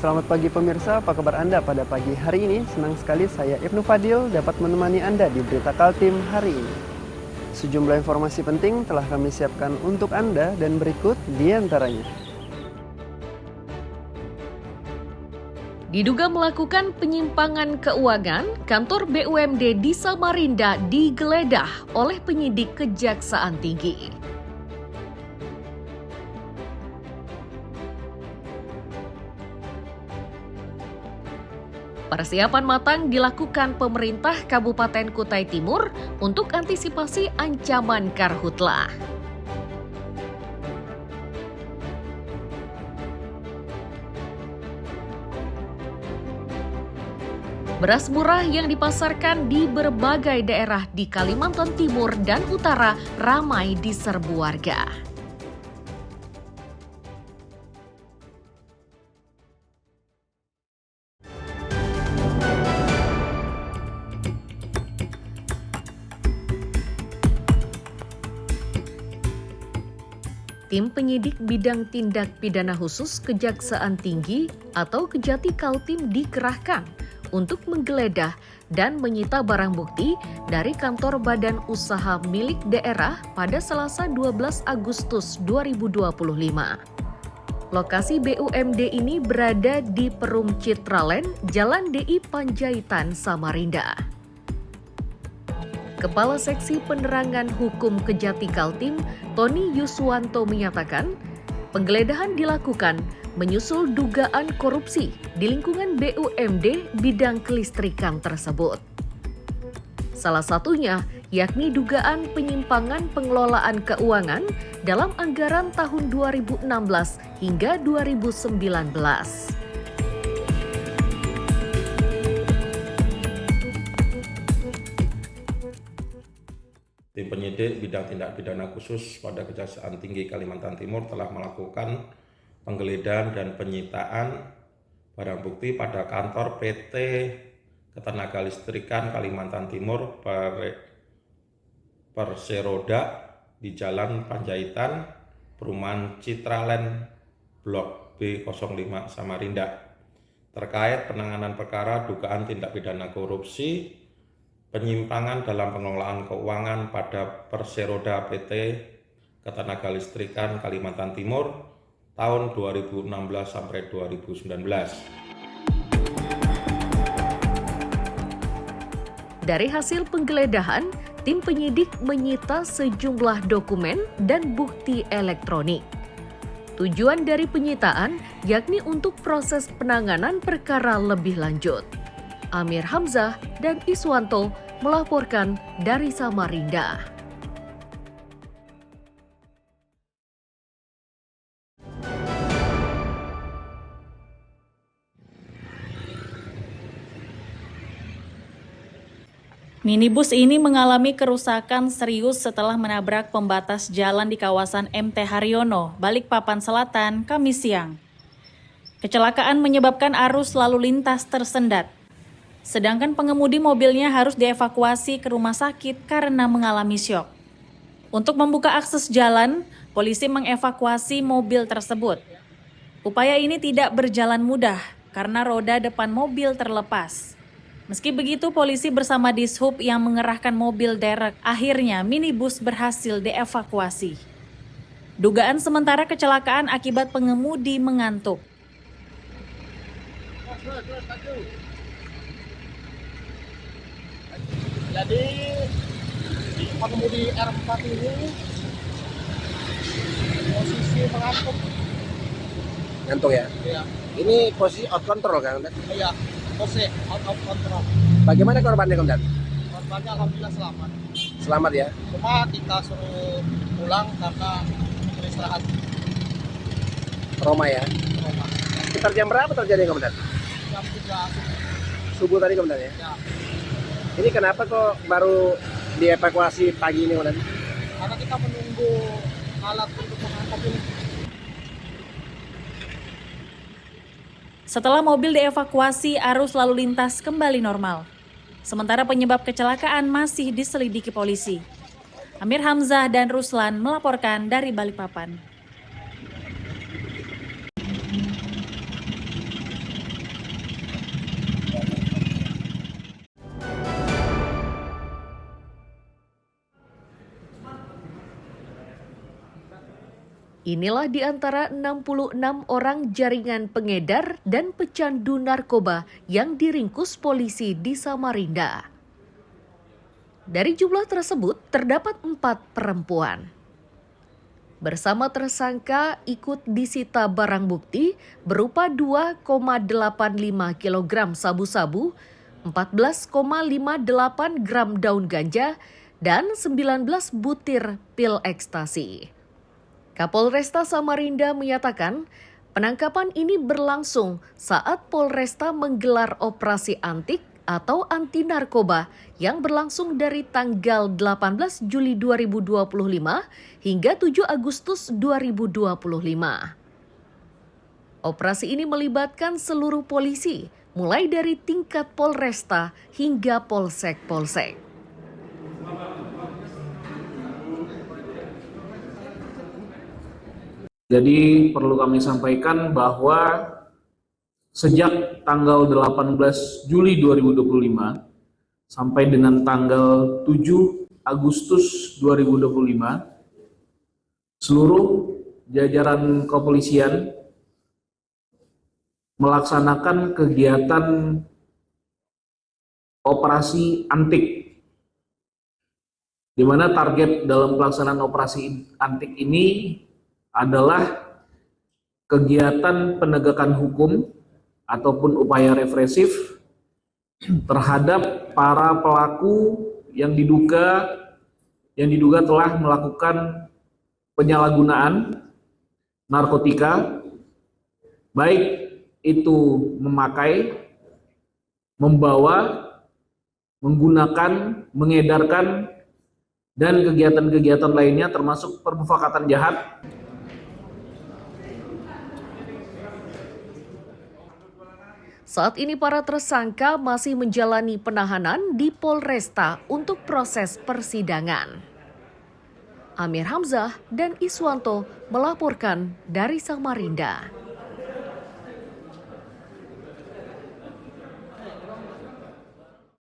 Selamat pagi pemirsa, apa kabar Anda pada pagi hari ini? Senang sekali saya Ibnu Fadil dapat menemani Anda di Berita Kaltim hari ini. Sejumlah informasi penting telah kami siapkan untuk Anda dan berikut di antaranya. Diduga melakukan penyimpangan keuangan, kantor BUMD di Samarinda digeledah oleh penyidik Kejaksaan Tinggi. Persiapan matang dilakukan pemerintah Kabupaten Kutai Timur untuk antisipasi ancaman karhutlah. Beras murah yang dipasarkan di berbagai daerah di Kalimantan Timur dan Utara ramai diserbu warga. Tim penyidik bidang tindak pidana khusus Kejaksaan Tinggi atau Kejati Kaltim dikerahkan untuk menggeledah dan menyita barang bukti dari kantor badan usaha milik daerah pada Selasa 12 Agustus 2025. Lokasi BUMD ini berada di Perum Citraland, Jalan DI Panjaitan, Samarinda. Kepala Seksi Penerangan Hukum Kejati Kaltim, Tony Yuswanto menyatakan, penggeledahan dilakukan menyusul dugaan korupsi di lingkungan BUMD bidang kelistrikan tersebut. Salah satunya yakni dugaan penyimpangan pengelolaan keuangan dalam anggaran tahun 2016 hingga 2019. Tim penyidik bidang tindak pidana khusus pada Kejaksaan Tinggi Kalimantan Timur telah melakukan penggeledahan dan penyitaan barang bukti pada kantor PT Ketenagalistrikan Kalimantan Timur Perseroda di Jalan Panjaitan, Perumahan Citraland, Blok B05 Samarinda, terkait penanganan perkara dugaan tindak pidana korupsi penyimpangan dalam pengelolaan keuangan pada Perseroda PT Ketenagalistrikan Kalimantan Timur tahun 2016 sampai 2019. Dari hasil penggeledahan, tim penyidik menyita sejumlah dokumen dan bukti elektronik. Tujuan dari penyitaan yakni untuk proses penanganan perkara lebih lanjut. Amir Hamzah dan Iswanto melaporkan dari Samarinda. Minibus ini mengalami kerusakan serius setelah menabrak pembatas jalan di kawasan MT Haryono, Balikpapan Selatan, Kamis siang. Kecelakaan menyebabkan arus lalu lintas tersendat. Sedangkan pengemudi mobilnya harus dievakuasi ke rumah sakit karena mengalami syok. Untuk membuka akses jalan, polisi mengevakuasi mobil tersebut. Upaya ini tidak berjalan mudah karena roda depan mobil terlepas. Meski begitu, polisi bersama Dishub yang mengerahkan mobil derek, akhirnya minibus berhasil dievakuasi. Dugaan sementara kecelakaan akibat pengemudi mengantuk. Jadi pengemudi R4 ini posisi mengantuk. Ngantuk ya? Iya. Ini posisi out control kan? Iya, posisi out of control. Bagaimana korbannya Komandan? Korbannya alhamdulillah selamat. Selamat ya? Cuma kita suruh pulang karena beristirahat. Roma ya? Rumah. Sekitar jam berapa terjadi Komandan? Jam 3 Subuh tadi Komandan ya? ya. Ini kenapa kok baru dievakuasi pagi ini Komandan? Karena kita menunggu alat untuk mengangkut ini. Setelah mobil dievakuasi, arus lalu lintas kembali normal. Sementara penyebab kecelakaan masih diselidiki polisi. Amir Hamzah dan Ruslan melaporkan dari Balikpapan. Inilah di antara 66 orang jaringan pengedar dan pecandu narkoba yang diringkus polisi di Samarinda. Dari jumlah tersebut terdapat 4 perempuan. Bersama tersangka ikut disita barang bukti berupa 2,85 kg sabu-sabu, 14,58 gram daun ganja, dan 19 butir pil ekstasi. Kapolresta Samarinda menyatakan penangkapan ini berlangsung saat Polresta menggelar operasi antik atau anti narkoba yang berlangsung dari tanggal 18 Juli 2025 hingga 7 Agustus 2025. Operasi ini melibatkan seluruh polisi, mulai dari tingkat Polresta hingga polsek-polsek. Jadi perlu kami sampaikan bahwa sejak tanggal 18 Juli 2025 sampai dengan tanggal 7 Agustus 2025, seluruh jajaran kepolisian melaksanakan kegiatan operasi antik, di mana target dalam pelaksanaan operasi antik ini adalah kegiatan penegakan hukum ataupun upaya represif terhadap para pelaku yang diduga telah melakukan penyalahgunaan narkotika, baik itu memakai, membawa, menggunakan, mengedarkan, dan kegiatan-kegiatan lainnya termasuk permufakatan jahat. Saat ini para tersangka masih menjalani penahanan di Polresta untuk proses persidangan. Amir Hamzah dan Iswanto melaporkan dari Samarinda.